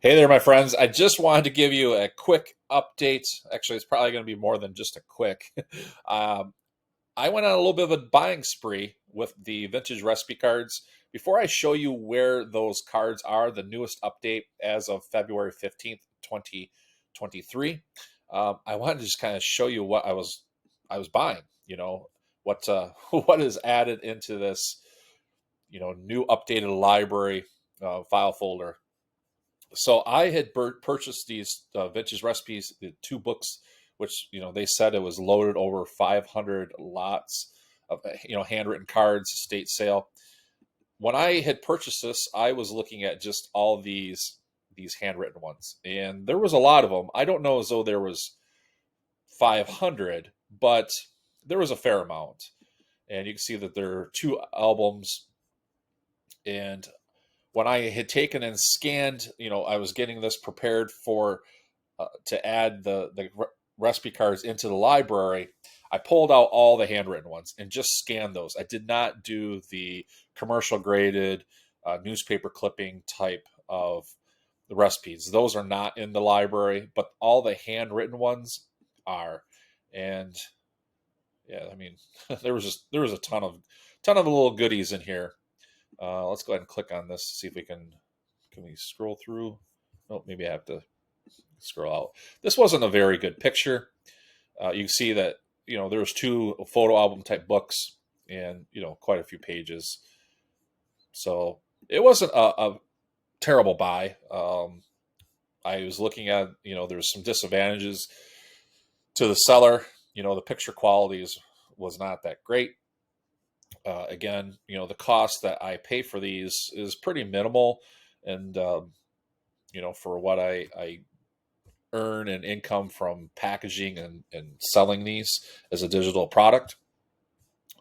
Hey there, my friends. I just wanted to give you a quick update. Actually, it's probably going to be more than just a quick. um, I went on a little bit of a buying spree with the vintage recipe cards. Before I show you where those cards are, the newest update as of February 15th, 2023, I wanted to just kind of show you what I was buying, what what is added into this, new updated library file folder. So I had purchased these vintage recipes, the two books, which they said it was loaded over 500 lots of handwritten cards, estate sale. When I had purchased this, I was looking at just all these handwritten ones, and there was a lot of them. I don't know as though there was 500, but there was a fair amount, and you can see that there are two albums. And when I had taken and scanned, I was getting this prepared for to add the recipe cards into the library. I pulled out all the handwritten ones and just scanned those. I did not do the commercial graded newspaper clipping type of the recipes. Those are not in the library, but all the handwritten ones are. And yeah, I mean, there was a ton of little goodies in here. Let's go ahead and click on this to see if we can we scroll through. Oh, maybe I have to scroll out. This wasn't a very good picture. You can see that there's two photo album type books and quite a few pages. So it wasn't a terrible buy. I was looking at there's some disadvantages to the seller. The picture quality was not that great. Again, the cost that I pay for these is pretty minimal, and for what I earn in income from packaging and selling these as a digital product.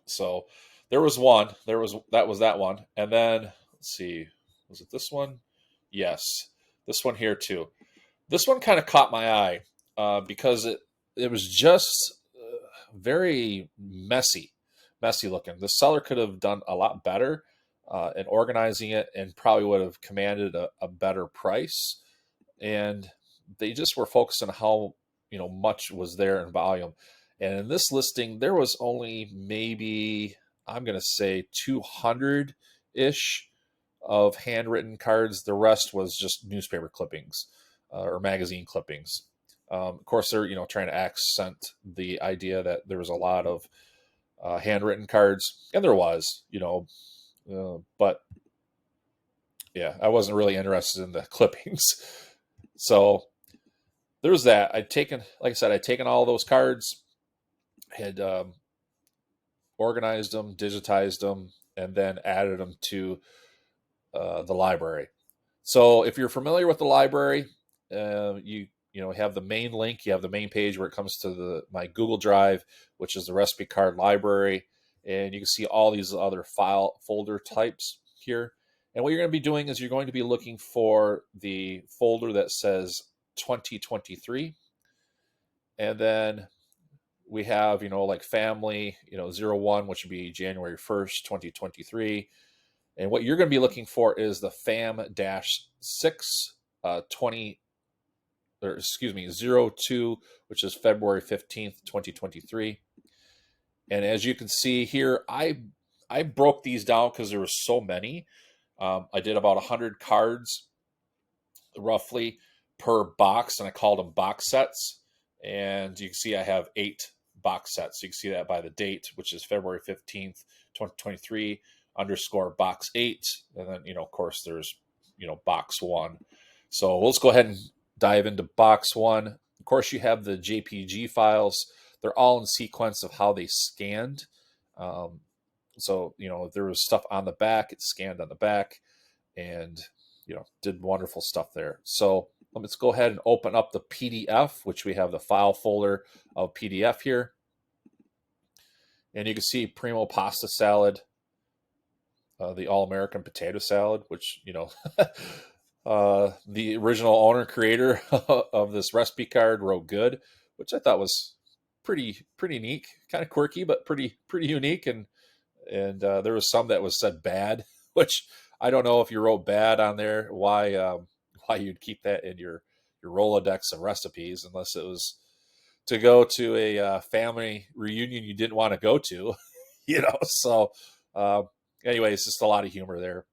So there was one. That was that one, and then let's see, was it this one? Yes, this one here too. This one kind of caught my eye because it was just very messy looking. The seller could have done a lot better in organizing it and probably would have commanded a better price. And they just were focused on how much was there in volume. And in this listing, there was only maybe, I'm going to say, 200 ish of handwritten cards. The rest was just newspaper clippings or magazine clippings. Of course, they're trying to accent the idea that there was a lot of handwritten cards, and there was, but yeah, I wasn't really interested in the clippings. So there's that. Like I said, I'd taken all those cards, had organized them, digitized them, and then added them to the library. So if you're familiar with the library, you have the main link. You have the main page where it comes to my Google Drive, which is the recipe card library, and you can see all these other file folder types here. And what you're going to be doing is you're going to be looking for the folder that says 2023, and then we have like family 01, which would be January 1st, 2023. And what you're going to be looking for is the FAM-6 20, or excuse me, 02, which is February 15th, 2023. And as you can see here, I broke these down because there were so many. I did about 100 cards roughly per box, and I called them box sets. And you can see I have 8 box sets. You can see that by the date, which is February 15th, 2023 _ box 8. And then, of course, there's, box 1. So let's go ahead and dive into box 1. Of course, you have the JPG files. They're all in sequence of how they scanned. So, if there was stuff on the back, it scanned on the back and, did wonderful stuff there. So let's go ahead and open up the PDF, which we have the file folder of PDF here. And you can see Primo Pasta Salad, the All-American Potato Salad, which, the original owner creator of this recipe card wrote good, which I thought was pretty neat, kind of quirky, but pretty unique. And there was some that was said bad, which I don't know if you wrote bad on there, why why you'd keep that in your Rolodex of recipes, unless it was to go to a family reunion you didn't want to go to, So, uh, anyways, just a lot of humor there,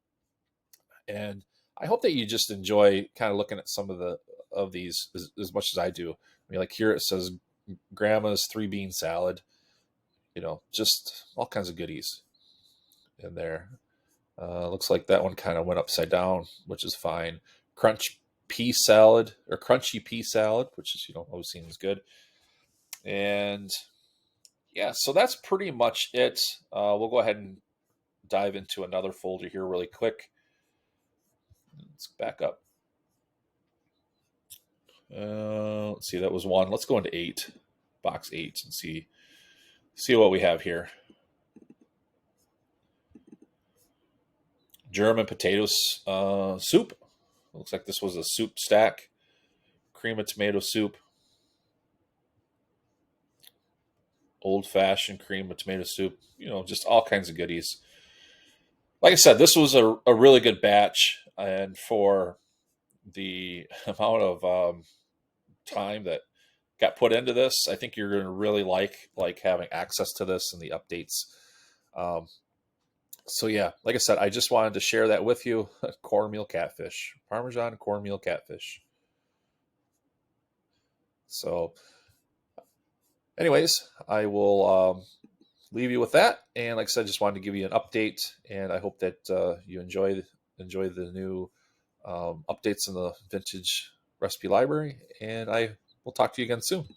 and I hope that you just enjoy kind of looking at some of these as much as I do. I mean, like here it says Grandma's 3-bean salad, just all kinds of goodies in there. Looks like that one kind of went upside down, which is fine. Crunchy pea salad, which is always seems good. And yeah, so that's pretty much it. We'll go ahead and dive into another folder here really quick. Let's back up. Let's see, that was 1. Let's go into 8, box 8, and see what we have here. German potatoes soup. Looks like this was a soup stack. Cream of tomato soup. Old-fashioned cream of tomato soup. Just all kinds of goodies. Like I said, this was a really good batch, and for the amount of time that got put into this, I think you're going to really like having access to this and the updates. So yeah, like I said, I just wanted to share that with you. Cornmeal catfish, Parmesan cornmeal catfish. So anyways, I will leave you with that. And like I said, just wanted to give you an update, and I hope that you enjoy the new updates in the vintage recipe library. And I will talk to you again soon.